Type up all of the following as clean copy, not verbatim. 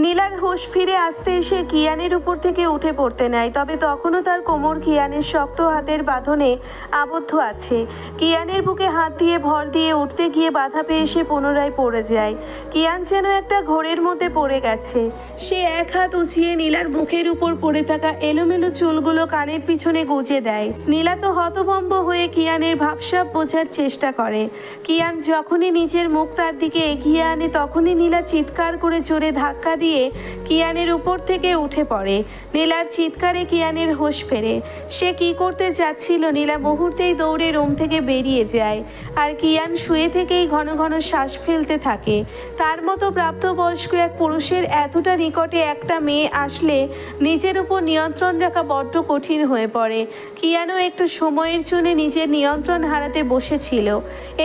নীলার হুঁশ ফিরে আসতে এসে কিয়ানের উপর থেকে উঠে পড়তে নেয়, তবে তখনও তার কোমর কিয়ানের শক্ত হাতের বাঁধনে আবদ্ধ আছে। কিয়ানের বুকে হাত দিয়ে ভর দিয়ে উঠতে গিয়ে বাধা পেয়ে সে পুনরায় পড়ে যায়। কিয়ান যেন একটা ঘোরের মধ্যে পড়ে গেছে। সে এক হাত উঁচিয়ে নীলার মুখের উপর পড়ে থাকা এলোমেলো চুলগুলো কানের পিছনে গুজে দেয়। নীলা তো হতভম্ব হয়ে কিয়ানের ভাবসাব বোঝার চেষ্টা করে। কিয়ান যখনই নিজের মুখ তার দিকে এগিয়ে আনে তখনই নীলা চিৎকার করে জোরে ধাক্কা দিয়ে কিয়ানের উপর থেকে উঠে পড়ে। নীলার চিৎকারে কিয়ানের হোশ ফেরে। সে কি করতে যাচ্ছিল নীলা মুহূর্তেই দৌড়ে রুম থেকে বেরিয়ে যায়। আর কিয়ান শুয়ে থেকেই ঘন ঘন শ্বাস ফেলতে থাকে। তার মতো প্রাপ্তবয়স্ক এক পুরুষের এতটা নিকটে একটা মেয়ে আসলে নিজের উপর নিয়ন্ত্রণ রাখা বড্ড কঠিন হয়ে পড়ে। কিয়ানও একটু সময়ের জন্য নিজের নিয়ন্ত্রণ হারাতে বসেছিল।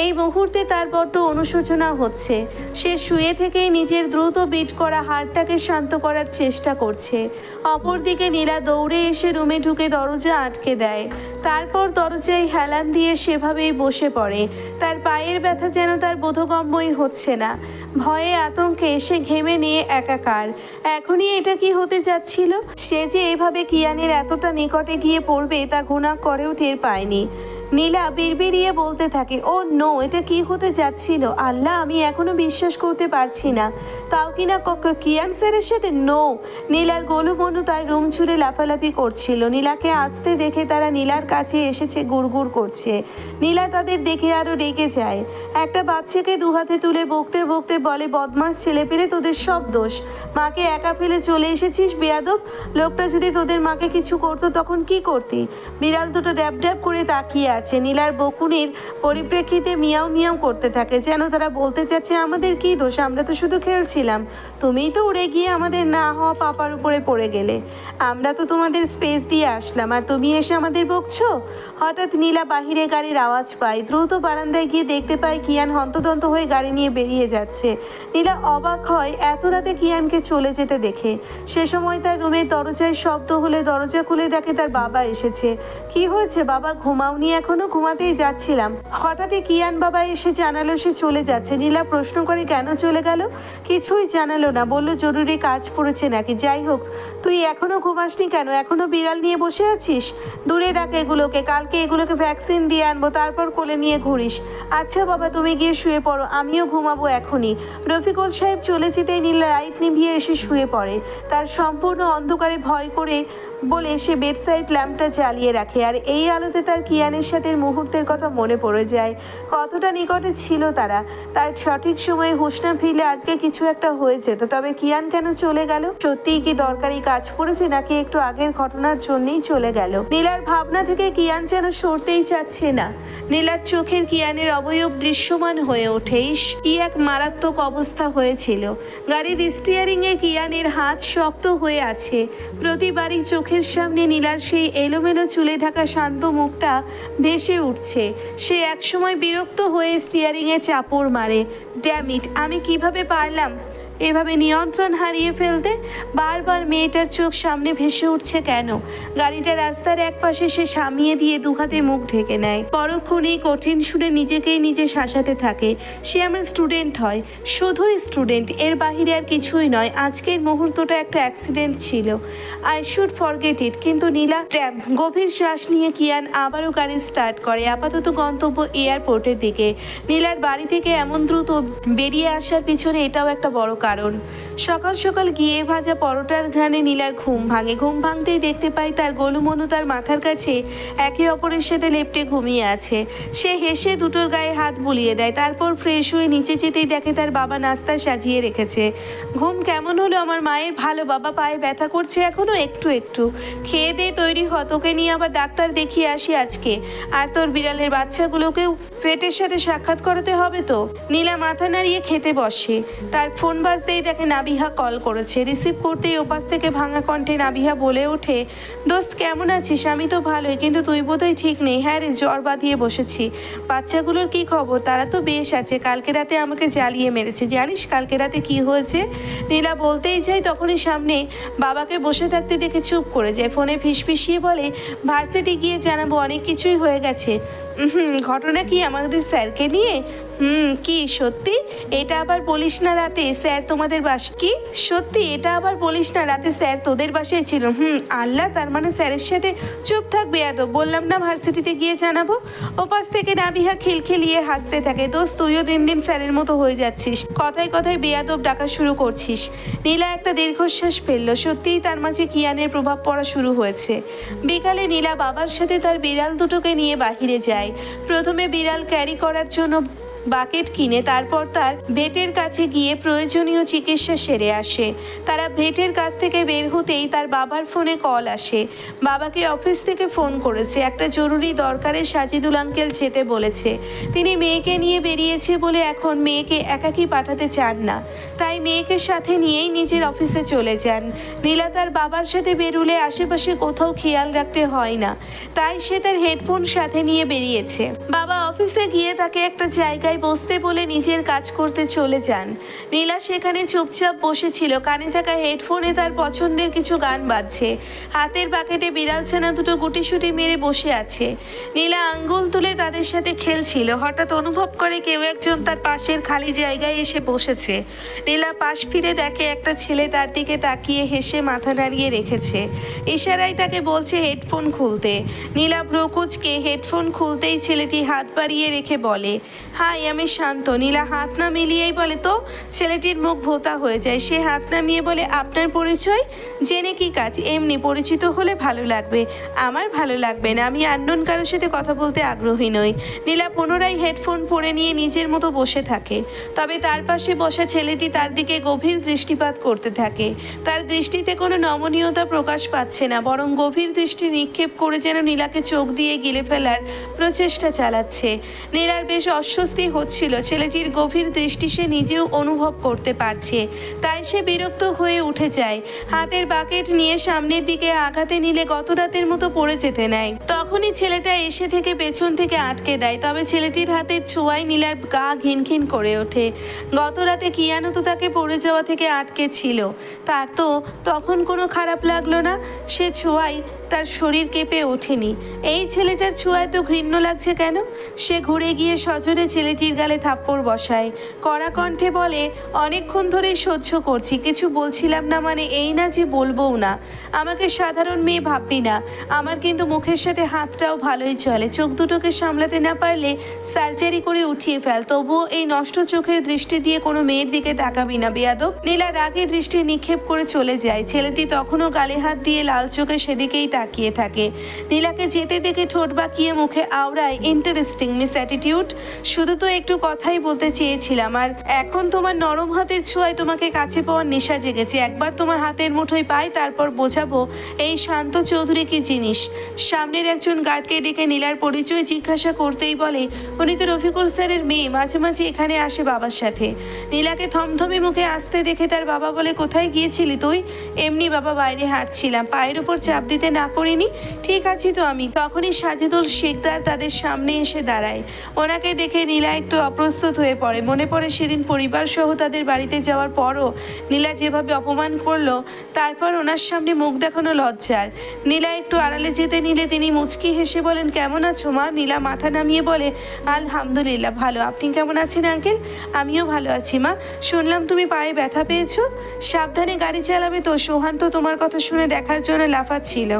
এই মুহূর্তে তার বড্ড অনুশোচনা হচ্ছে। সে শুয়ে থেকেই নিজের দ্রুত বিট করা হাড়টাকে শান্ত করার চেষ্টা করছে। অপরদিকে নীলা দৌড়ে এসে রুমে ঢুকে দরজা আটকে দেয়। তারপর দরজায় হেলান দিয়ে সেভাবেই বসে পড়ে। তার পায়ের ব্যথা যেন তার বোধগম্যই হচ্ছে না। ভয়ে আতঙ্কে সে ঘেমে নিয়ে একাকার। এখনই এটা কি হতে যাচ্ছিল? সে যে এভাবে কিয়ানের এতটা নিকটে গিয়ে পড়বে তা গুণা করেও টের পায়নি। নীলা বিড়বিড়িয়ে বলতে থাকে, ও নো, এটা কি হতে যাচ্ছিল? আল্লাহ, আমি এখনো বিশ্বাস করতে পারছি না। তাও কিনা কিয়ান স্যারের সাথে? নো। নীলার গোলু মনু তার রুম ছুড়ে লাফালাফি করছিল। নীলাকে আসতে দেখে তারা নীলার কাছে এসেছে, গুড়গুড় করছে। নীলা তাদের দেখে আরো রেগে যায়। একটা বাচ্চাকে দুহাতে তুলে বকতে বকতে বলে, বদমাস ছেলেপেলে, তোদের সব দোষ। মাকে একা ফেলে চলে এসেছিস বেয়াদব। লোকটা যদি তোদের মাকে কিছু করতো তখন কি করতি? বিড়াল দুটো ড্যাব ড্যাব করে তাকিয়ে আছে। নীলার বকুনির পরিপ্রেক্ষিতে মিয়াও মিয়াও করতে থাকে, যেন তারা বলতে চাচ্ছে, আমাদের কি দোষ? আমরা তো শুধু খেলছিলাম। তুমিই তো উড়ে গিয়ে আমাদের না হওয়া পাপার উপরে পড়ে গেলে। আমরা তো তোমাদের স্পেস দিয়ে আসলাম আর তুমি এসে আমাদের বকছো। হঠাৎ নীলা বাহিরে গাড়ির আওয়াজ পায়। দ্রুত বারান্দায় গিয়ে দেখতে পায় কিয়ান হন্তদন্ত হয়ে গাড়ি নিয়ে বেরিয়ে যাচ্ছে। নীলা অবাক হয় এত রাতে কিয়ানকে চলে যেতে দেখে। সে সময় তার রুমের দরজায় শব্দ হলে দরজা খুলে দেখে তার বাবা এসেছে। কি হয়েছে বাবা, ঘুমাওনি এখনো? ঘুমাতেই যাচ্ছিলাম। হঠাৎই কিয়ান বাবা এসে জানালো সে চলে যাচ্ছে। নীলা প্রশ্ন করে, কেন চলে গেল? কিছুই জানালো না, বলল জরুরি কাজ পড়েছে নাকি। যাই হোক, তুই এখনো ঘুমাসনি কেন? এখনো বিড়াল নিয়ে বসে আছিস? দূরে রাখ এগুলোকে, কালকে এগুলোকে ভ্যাকসিন দিয়ে আনবো, তারপর কোলে নিয়ে ঘুরিস। আচ্ছা বাবা, তুমি গিয়ে শুয়ে পড়ো, আমিও ঘুমাবো এখনই। রফিকুল সাহেব চলে যেতেই নীলা লাইট নিভিয়ে এসে শুয়ে পড়ে। তার সম্পূর্ণ অন্ধকারে ভয় করে বলে সে বেডসাইড ল্যাম্পটা জ্বালিয়ে রাখে। আর এই আলোতে তার কিয়ানের সাথে মুহূর্তের কথা মনে পড়ে যায়। কতটা নিকটে ছিল তারা। তার সঠিক সময়ে হুঁশ না ফিরলে আজকে কিছু একটা হয়ে যেত। তবে কিয়ান কেন চলে গেল? সত্যিই কি দরকারি কাজ পড়েছে নাকি একটু আগের ঘটনার জন্যই চলে গেল? নীলার ভাবনা থেকে কিয়ান যেন সরতেই চাচ্ছে না। নীলার চোখের কিয়ানের অবয়ব দৃশ্যমান হয়ে ওঠে। কি এক মারাত্মক অবস্থা হয়েছিল। গাড়ির স্টিয়ারিংয়ে কিয়ানের হাত শক্ত হয়ে আছে। প্রতিবারই চোখের সামনে নীলার সেই এলোমেলো চুলে ঢাকা শান্ত মুখটা ভেসে উঠছে। সে একসময় বিরক্ত হয়ে স্টিয়ারিংয়ে চাপড় মারে। ড্যাম ইট, আমি কিভাবে পারলাম এভাবে নিয়ন্ত্রণ হারিয়ে ফেলতে? বারবার মেয়েটার চোখ সামনে ভেসে উঠছে কেন? গাড়িটা রাস্তার এক পাশে সে সামিয়ে দিয়ে দুহাতে মুখ ঢেকে নেয়। পরক্ষণেই কঠিন সুরে নিজেকেই নিজে শাসাতে থাকে, সে আমার স্টুডেন্ট হয়, শুধুই স্টুডেন্ট, এর বাহিরে আর কিছুই নয়। আজকের মুহূর্তটা একটা অ্যাক্সিডেন্ট ছিল, আই শুড ফরগেট ইট। কিন্তু নীলা ট্র্যাপ। গভীর শ্বাস নিয়ে কিয়ান আবারও গাড়ি স্টার্ট করে, আপাতত গন্তব্য এয়ারপোর্টের দিকে। নীলার বাড়ি থেকে এমন দ্রুত বেরিয়ে আসার পিছনে এটাও একটা বড় কারণ। সকাল সকাল ঘিয়ে ভাজা পরোটার ঘ্রাণে নীলার ঘুম ভাঙে। ঘুম ভাঙতেই দেখতে পায় তার গোলুমনু তার মাথার কাছে একে অপরের সাথে লেপ্টে ঘুমিয়ে আছে। সে হেসে দুটোর গায়ে হাত বুলিয়ে দেয়। তারপর ফ্রেশ হয়ে নিচে যেতেই দেখে তার বাবা নাস্তা সাজিয়ে রেখেছে। ঘুম কেমন হলো আমার মায়ের? ভালো বাবা, পায়ে ব্যথা করছে এখনো একটু একটু। খেয়ে দিয়ে তৈরি হ, তোকে নিয়ে আবার ডাক্তার দেখিয়ে আসি আজকে। আর তোর বিড়ালের বাচ্চাগুলোকেও পেটের সাথে সাক্ষাৎ করাতে হবে তো। নীলা মাথা নাড়িয়ে খেতে বসে। তার ফোন বাজতেই দেখে নাবিহা কল করেছে। রিসিভ করতেই ওপাশ থেকে ভাঙা কণ্ঠে নাবিহা বলে ওঠে, দোস্ত কেমন আছিস? আমি তো ভালোই, কিন্তু তুই বোধহয় ঠিক নেই। হ্যাঁ রে, জ্বর বাঁধিয়ে বসেছি। বাচ্চাগুলোর কি খবর? তারা তো বেশ আছে। কালকে রাতে আমাকে জ্বালিয়ে মেরেছে। জানিস কালকে রাতে কি হয়েছে? নীলা বলতেই যায় তখনই সামনে বাবাকে বসে থাকতে দেখে চুপ করে যায়। ফোনে ফিসফিসিয়ে বলে, ভার্সিটি গিয়ে জানাবো, অনেক কিছুই হয়ে গেছে। ঘটনা কি আমাদের স্যারকে নিয়ে? কি সত্যি? এটা আবার বলিস না, রাতে স্যার তোমাদের বাসা? কি সত্যি? এটা আবার বলিস না, রাতে স্যার তোদের বাসায় ছিল? আল্লাহ, তার মানে স্যারের সাথে? চুপ থাক বেয়াদব, বললাম না ভার্সিটিতে গিয়ে জানাবো। ওপাশ থেকে নাবিহা খিলখিলিয়ে হাসতে থাকে। দোস্ত, তুইও দিন দিন স্যারের মতো হয়ে যাচ্ছিস, কথায় কথায় বেয়াদব ডাকা শুরু করছিস। নীলা একটা দীর্ঘশ্বাস ফেললো। সত্যিই তার মাঝে কিয়ানের প্রভাব পড়া শুরু হয়েছে। বিকালে নীলা বাবার সাথে তার বিড়াল দুটোকে নিয়ে বাহিরে যায়। প্রথমে বিড়াল ক্যারি করার জন্য বাকেট কিনে তারপর তার ভেটের কাছে গিয়ে প্রয়োজনীয় চিকিৎসা সেরে আসে। তারা ভেটের কাছ থেকে বের হতেই তার বাবার ফোনে কল আসে। বাবাকে অফিস থেকে ফোন করেছে, একটা জরুরি দরকারে সাজিদুল আঙ্কেল যেতে বলেছে। তিনি মেয়েকে নিয়ে বেরিয়েছে বলে এখন মেয়েকে একাকী পাঠাতে চান না, তাই মেয়েকে সাথে নিয়েই নিজের অফিসে চলে যান। নীলা তার বাবার সাথে বেরুলে আশেপাশে কোথাও খেয়াল রাখতে হয় না, তাই সে তার হেডফোন সাথে নিয়ে বেরিয়েছে। বাবা অফিসে গিয়ে তাকে একটা জায়গায় বসতে বলে নিজের কাজ করতে চলে যান। নীলা সেখানে চুপচাপ বসেছিল, কানে থাকা হেডফোনে তার পছন্দের কিছু গান বাজছে। হাতের বাকেটে বিড়াল ছানা দুটো গুটিসুটি মেরে বসে আছে। নীলা আঙ্গুল তুলে তাদের সাথে খেলছিল। হঠাৎ অনুভব করে কেউ একজন তার পাশের খালি জায়গায় এসে বসেছে। নীলা পাশ ফিরে দেখে একটা ছেলে তার দিকে তাকিয়ে হেসে মাথা নাড়িয়ে রেখেছে। ইশারায় তাকে বলছে হেডফোন খুলতে। নীলা ভ্রুকুচকে হেডফোন খুলতেই ছেলেটি হাত বাড়িয়ে রেখে বলে, হাই, আমি শান্ত। নীলা হাত না মিলিয়েই বলে, তো? ছেলেটির মুখ ভোঁতা হয়ে যায়। সে হাত নামিয়ে বলে, আপনার পরিচয়? জেনে কি কাজ? এমনি পরিচিত হলে ভালো লাগবে। আমার ভালো লাগবে না, আমি আননোন কারোর সাথে কথা বলতে আগ্রহী নই। নীলা পুনরায় হেডফোন পরে নিয়ে নিজের মতো বসে থাকে। তবে তার পাশে বসা ছেলেটি তার দিকে গভীর দৃষ্টিপাত করতে থাকে। তার দৃষ্টিতে কোনো নমনীয়তা প্রকাশ পাচ্ছে না, বরং গভীর দৃষ্টি নিক্ষেপ করে যেন নীলাকে চোখ দিয়ে গিলে ফেলার প্রচেষ্টা চালাচ্ছে। নীলার বেশ অস্বস্তি হচ্ছিল। ছেলেটির গভীর দৃষ্টি সে নিজেও অনুভব করতে পারছে, তাই সে বিরক্ত হয়ে উঠে যায়। হাতের বাকেট নিয়ে সামনের দিকে আঘাতে নিলে গত রাতের মতো পড়ে যেতে নেয়। তখনই ছেলেটা এসে থেকে পেছন থেকে আটকে দেয়। তবে ছেলেটির হাতের ছোঁয়ায় নীলার গা ঘিনঘিন করে ওঠে। গত রাতে কিয়ানো তো তাকে পড়ে যাওয়া থেকে আটকে ছিল, তার তো তখন কোনো খারাপ লাগলো না। সে ছোঁয়ায় তার শরীর কেঁপে ওঠেনি। এই ছেলেটার ছোঁয়ায় তো ঘৃণ্য লাগছে কেন? সে ঘুরে গিয়ে সজোরে ছেলেটির গালে থাপ্পড় বসায়। কড়া কণ্ঠে বলে, অনেকক্ষণ ধরেই সহ্য করছি, কিছু বলছিলাম না মানে এই না যে বলবোও না। আমাকে সাধারণ মেয়ে ভাববি না। আমার কিন্তু মুখের সাথে হাতটাও ভালোই চলে। চোখ দুটোকে সামলাতে না পারলে সার্জারি করে উঠিয়ে ফেল। তবুও এই নষ্ট চোখের দৃষ্টি দিয়ে কোনো মেয়ের দিকে তাকাবি না বেয়াদব। নীলা রাগে দৃষ্টি নিক্ষেপ করে চলে যায়। ছেলেটি তখনও গালে হাত দিয়ে লাল চোখে সেদিকেই তাকিয়ে থাকে। নীলাকে যেতে দেখে ঠোঁট বাঁকিয়ে মুখে আওড়ায়, ইন্টারেস্টিং মিস অ্যাটিটিউড। শুধু তো একটু কথাই বলতে চেয়েছিলাম, আর এখন তোমার নরম হাতের ছোঁয়ায় তোমাকে কাছে পাওয়ার নেশা জেগেছে। একবার তোমার হাতের মুঠোয় পাই, তারপর বোঝাবো এই শান্ত চৌধুরী কি জিনিস। সামনের একজন গার্ডকে ডেকে নীলার পরিচয় জিজ্ঞাসা করতেই বলে, উনি তো রফিকুল স্যারের মেয়ে, মাঝে মাঝে এখানে আসে বাবার সাথে। নীলাকে থমথমে মুখে আসতে দেখে তার বাবা বলে, কোথায় গিয়েছিলি তুই? এমনি বাবা, বাইরে হাঁটছিলাম। পায়ের উপর চাপ দিতে না করিনি? ঠিক আছি তো আমি। তখনই সাজিদুল শেখদার তাদের সামনে এসে দাঁড়ায়। ওনাকে দেখে নীলা একটু অপ্রস্তুত হয়ে পড়ে। মনে পড়ে সেদিন পরিবার সহ তাদের বাড়িতে যাওয়ার পরও নীলা যেভাবে অপমান করলো, তারপর ওনার সামনে মুখ দেখানো লজ্জার। নীলা একটু আড়ালে যেতে নিলে তিনি মুচকি হেসে বলেন, কেমন আছো মা? নীলা মাথা নামিয়ে বলে, আলহামদুলিল্লাহ ভালো। আপনি কেমন আছেন আঙ্কেল? আমিও ভালো আছি মা। শুনলাম তুমি পায়ে ব্যথা পেয়েছো। সাবধানে গাড়ি চালাবে তো। সোহান তো তোমার কথা শুনে দেখার জন্য লাফাচ্ছিল।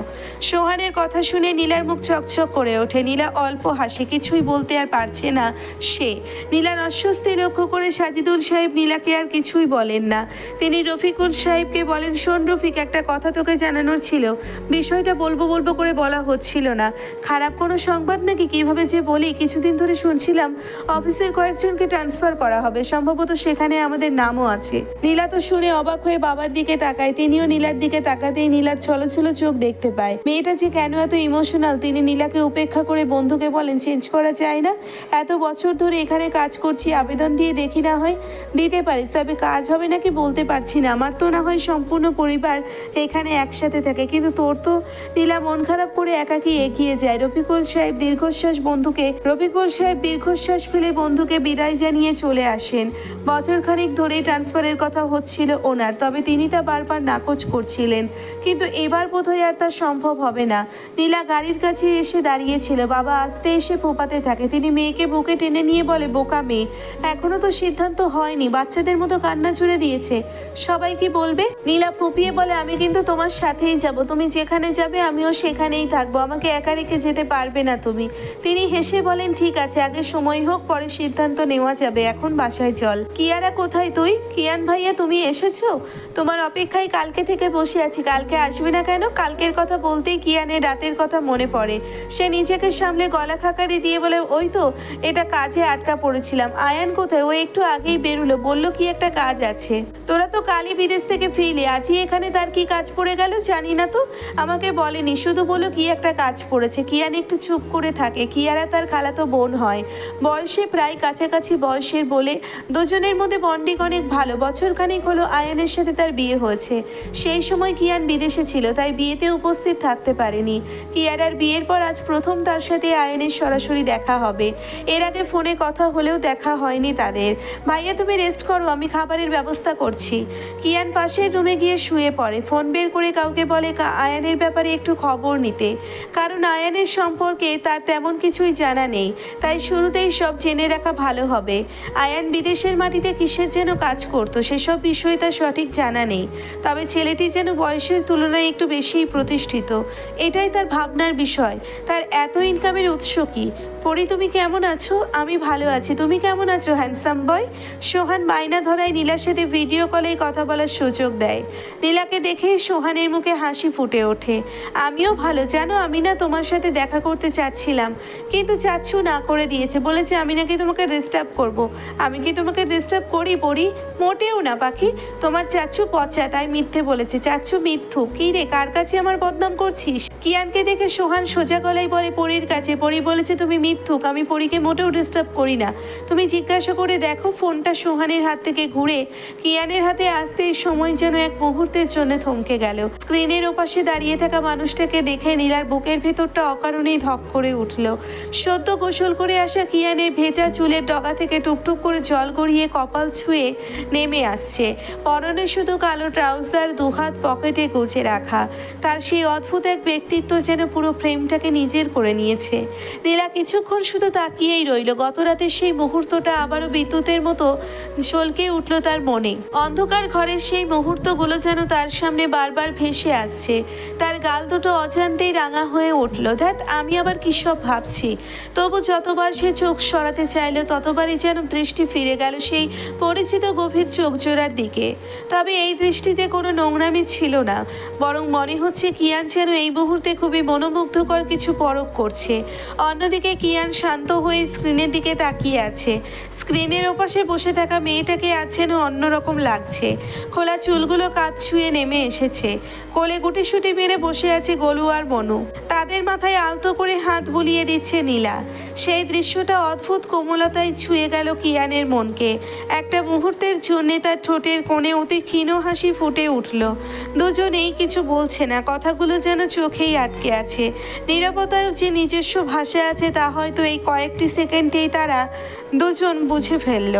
সোহানের কথা শুনে নীলার মুখ চকচক করে ওঠে। নীলা অল্প হাসে, কিছুই বলতে আর পারছে না সে। নীলার অস্বস্তি লক্ষ্য করে সাজিদুল সাহেব নীলাকে আর কিছুই বলেন না। তিনি রফিকুল সাহেবকে বলেন, শোন রফিক, একটা কথা তোকে জানানোর ছিল। বিষয়টা বলবো বলবো করে বলা হচ্ছিল না। খারাপ কোনো সংবাদ নাকি? কিভাবে যে বলি। কিছুদিন ধরে শুনছিলাম অফিসের কয়েকজনকে ট্রান্সফার করা হবে, সম্ভবত সেখানে আমাদের নামও আছে। নীলা তো শুনে অবাক হয়ে বাবার দিকে তাকায়। তিনিও নীলার দিকে তাকাতেই নীলার ছলছল চোখ দেখতে পায়। মেয়েটা যে কেন এত ইমোশনাল। তিনি নীলাকে উপেক্ষা করে বন্ধুকে বলেন, চেঞ্জ করা যায় না? এত বছর ধরে এখানে কাজ করছি, আবেদন দিয়ে দেখি না হয় দিতে পারিস, তবে কাজ হবে নাকি বলতে পারছি না। আমার তো না হয় সম্পূর্ণ পরিবার এখানে একসাথে থাকে, কিন্তু তোর তো। নীলা মন খারাপ করে একাকী এগিয়ে যায়। রফিকুল সাহেব দীর্ঘশ্বাস ফেলে বন্ধুকে বিদায় জানিয়ে চলে আসেন। বছরখানেক ধরেই ট্রান্সফারের কথা হচ্ছিল ওনার, তবে তিনি তা বারবার নাকচ করছিলেন। কিন্তু এবার বোধহয় আর তা সম্ভব হবে না। নীলা গাড়ির কাছে এসে দাঁড়িয়েছিল। বাবা আস্তে এসে ফোপাতে থাকে। তিনি মেয়েকে বুকে টেনে নিয়ে বলে, বোকা মেয়ে, এখনো তো সিদ্ধান্ত হয়নি, বাচ্চাদের মতো কান্না জুড়ে দিয়েছে, সবাই কি বলবে? নীলা ফুপিয়ে বলে, আমি কিন্তু তোমার সাথেই যাব, তুমি যেখানে যাবে আমিও সেখানেই থাকবো, আমাকে একা রেখে যেতে পারবে না তুমি। তিনি হেসে বলেন, ঠিক আছে, আগে সময় হোক, পরে সিদ্ধান্ত নেওয়া যাবে, এখন বাসায় চল। কিয়ারা কোথায় তুই? কিয়ান ভাইয়া তুমি এসেছো? তোমার অপেক্ষায় কালকে থেকে বসে আছি। কালকে আসবে না কেন? কালকের কথা বলতেই কিয়ানের রাতের কথা মনে পড়ে। সে নিজেকে সামলে গলা খাকারি দিয়ে বলে, ওই তো, এটা কাজে আটকা পড়েছিলাম। আয়ান কোথায়? ও একটু আগেই বেরুলো, বলল কি একটা কাজ আছে। তোরা তো কালই বিদেশ থেকে ফিরলি, আজই এখানে তার কি কাজ পড়ে গেল জানি না তো, আমাকে বলেনি, শুধু বললো কি একটা কাজ পড়েছে। কিয়ান একটু চুপ করে থাকে। কিয়ারা তার খালাতো বোন হয়, বয়সে প্রায় কাছাকাছি বয়সের বলে দুজনের মধ্যে বন্ডিং অনেক ভালো। বছরখানেক হলো আয়ানের সাথে তার বিয়ে হয়েছে। সেই সময় কিয়ান বিদেশে ছিল, তাই বিয়েতে উপস্থিত থাকতে পারেনি। কিয়ারার বিয়ের পর আজ প্রথম তার সাথে আয়ানের সরাসরি দেখা হবে। এর আগে ফোনে কথা হলেও দেখা হয়নি তাদের। ভাইয়া তুমি রেস্ট করো, আমি খাবারের ব্যবস্থা করছি। কিয়ান পাশের রুমে গিয়ে শুয়ে পড়ে। ফোন বের করে কাউকে বলে আয়ানের ব্যাপারে একটু খবর নিতে, কারণ আয়ানের সম্পর্কে তার তেমন কিছুই জানা নেই, তাই শুরুতেই সব জেনে রাখা ভালো হবে। আয়ান বিদেশের মাটিতে কিসের যেন কাজ করতো, সেসব বিষয়ে তার সঠিক জানা নেই, তবে ছেলেটি যেন বয়সের তুলনায় একটু বেশিই প্রতিষ্ঠিত, এটাই তার ভাবনার বিষয়। তার এত ইনকামের উৎস কি? পরি তুমি কেমন আছো? আমি ভালো আছি, তুমি কেমন আছো হ্যান্ডসাম বয়? সোহান বায়না ধরায় নীলার সাথে ভিডিও কলে কথা বলার সুযোগ দেয়। নীলাকে দেখে সোহানের মুখে হাসি ফুটে ওঠে। আমিও ভালো, জানো আমি না তোমার সাথে দেখা করতে চাচ্ছিলাম, কিন্তু চাচ্ছু না করে দিয়েছে, বলেছে আমি নাকি তোমাকে ডিস্টার্ব করব। আমি কি তোমাকে ডিস্টার্ব করি পরি? মোটেও না পাখি, তোমার চাচ্ছু পচা, তাই মিথ্যে বলেছে। চাচ্ছু মিথ্যু? কি রে, কার কাছে আমার বদনাম করছিস? কিয়ানকে দেখে সোহান সোজা গলায় বলে, পরির কাছে। পরি বলেছে তুমি মিথ্যুক, আমি পরিকে মোটেও ডিস্টার্ব করি না, তুমি জিজ্ঞাসা করে দেখো। ফোনটা সোহানের হাত থেকে ঘুরে কিয়ানের হাতে আসতেই সময় যেন এক মুহূর্তের জন্য থমকে গেল। স্ক্রিনের ওপাশে দাঁড়িয়ে থাকা মানুষটাকে দেখে নীলার বুকের ভেতরটা অকারণেই ধক করে উঠল। সদ্য গোসল করে আসা কিয়ানের ভেজা চুলের ডগা থেকে টুকটুক করে জল গড়িয়ে কপাল ছুঁয়ে নেমে আসছে। পরনে শুধু কালো ট্রাউজার, দুহাত পকেটে গুজে রাখা। তার সেই অদ্ভুত এক ব্যক্তিত্ব যেন পুরো ফ্রেমটাকে নিজের করে নিয়েছে। নীলা কিছুক্ষণ শুধু তাকিয়েই রইল। গত রাতের সেই মুহূর্তটা আবারও বিদ্যুতের মতো ঝলকে উঠল তার মনে। অন্ধকার ঘরের সেই মুহূর্তগুলো যেন তার সামনে বারবার ভেসে আসছে। তার গাল দুটো অজান্তেই রাঙা হয়ে উঠল। ধ্যাত, আমি আবার কী সব ভাবছি। তবু যতবার সে চোখ সরাতে চাইল, ততবারই যেন দৃষ্টি ফিরে গেল সেই পরিচিত গভীর চোখ জোড়ার দিকে। তবে এই দৃষ্টিতে কোনো নোংরামি ছিল না, বরং মনে হচ্ছে কিয়ান যেন এই মুহূর্তে খুবই মনোমুগ্ধকর কিছু পরখ করছে। অন্যদিকে কিয়ান শান্ত হয়ে স্ক্রিনের দিকে তাকিয়ে আছে। স্ক্রিনের ওপাশে বসে থাকা মেয়েটাকে আজ যেন অন্যরকম লাগছে। খোলা চুলগুলো কাঁধ ছুঁয়ে নেমে এসেছে। কোলে গুটিসুটি মেরে বসে আছে গোলু আর মনু। তাদের মাথায় আলতো করে হাত বুলিয়ে দিচ্ছে নীলা। সেই দৃশ্যটা অদ্ভুত কোমলতায় ছুঁয়ে গেল কিয়ানের মনকে। একটা মুহূর্তের জন্যে তার ঠোঁটের কোণে অতি ক্ষীণ হাসি ফুটে উঠল। দুজনেই কিছু বলছে না, কথাগুলো যেন চোখেই আটকে আছে। নীরবতায়ও যে নিজস্ব ভাষা আছে তা হয়তো এই কয়েকটি সেকেন্ডেই তারা দুজন বুঝে ফেলল।